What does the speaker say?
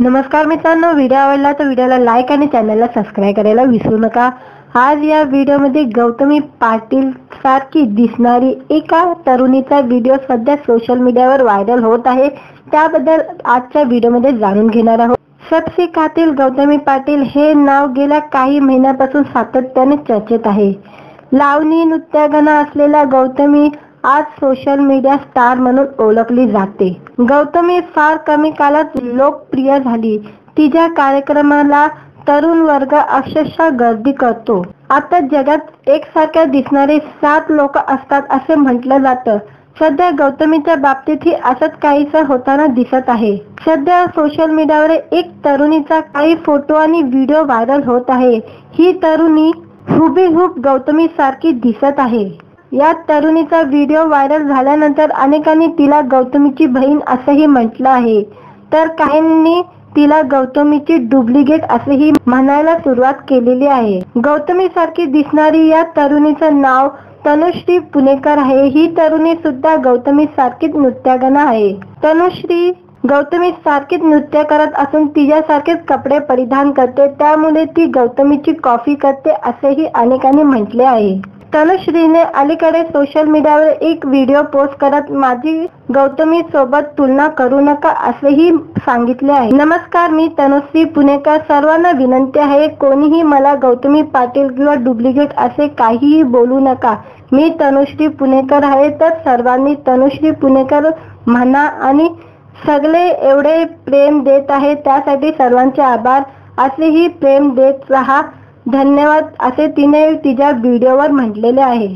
नमस्कार मित्रांनो, व्हिडिओ आवडला तर व्हिडिओला लाईक आणि चॅनलला सबस्क्राइब करायला विसरू नका। आज या व्हिडिओमध्ये गौतमी पाटील सारखी दिसणारी एका तरुणीचा व्हिडिओ सध्या सोशल मीडियावर व्हायरल होत आहे। त्याबद्दल आजच्या व्हिडिओमध्ये जाणून घेणार आहोत। शतशिखातील गौतमी पाटील हे नाव गेल्या काही महिन्यापासून सातत्याने चर्चेत आहे। लावणी नृत्यांगना असलेल्या गौतमी आज सोशल मीडिया स्टार म्हणून ओळखली जाते। गौतमी फार कमी काळात लोकप्रिय झाली। तिच्या कार्यक्रमाला तरुण वर्ग अक्षरशः गर्दी करतो। आता जगात एकसारख्या दिसणारे 7 लोक असतात असे म्हटलं जातं। सध्या गौतमीच्या बाबतीतही असंच काहीसं होताना दिसत आहे। सध्या सोशल मीडियावर एक तरुणीचा काही फोटो आणि व्हिडिओ व्हायरल होत आहे। ही तरुणी हुबेहूब गौतमी सारखी दिसत आहे। या तरुणीचा व्हिडिओ व्हायरल झाल्यानंतर अनेकांनी तिला गौतमीची बहीण असंही म्हटलं आहे, तर काहींनी तिला गौतमीची डुप्लिकेट असेही म्हणायला सुरुवात केलेली आहे। गौतमी सारखी दिसणारी या तरुणीचं नाव तनुश्री पुणेकर आहे। ही तरुणी सुद्धा गौतमी सारखीच नृत्यांगना आहे। तनुश्री गौतमी सारखीच नृत्य करत असून तिच्यासारखेच कपडे परिधान करते, त्यामुळे ती गौतमीची कॉपी करते असेही अनेकांनी म्हटले आहे। तनुश्रीने अलीकडे सोशल मीडियावर एक व्हिडिओ पोस्ट करत माझी गौतमी सोबत तुलना करू नका असेही सांगितले आहे। नमस्कार, मी तनुश्री पुणेकर। सर्वांना विनंती आहे, कोणीही मला गौतमी पाटील किंवा डुप्लिकेट असे काहीही बोलू नका। मी तनुश्री पुणेकर आहे, तर सर्वांनी तनुश्री पुणेकर म्हणा आणि सगळे एवढे प्रेम देत आहे त्यासाठी सर्वांचे आभार। असेही प्रेम देत रहा, धन्यवाद असे तिने तिच्या व्हिडिओवर म्हटलेले आहे।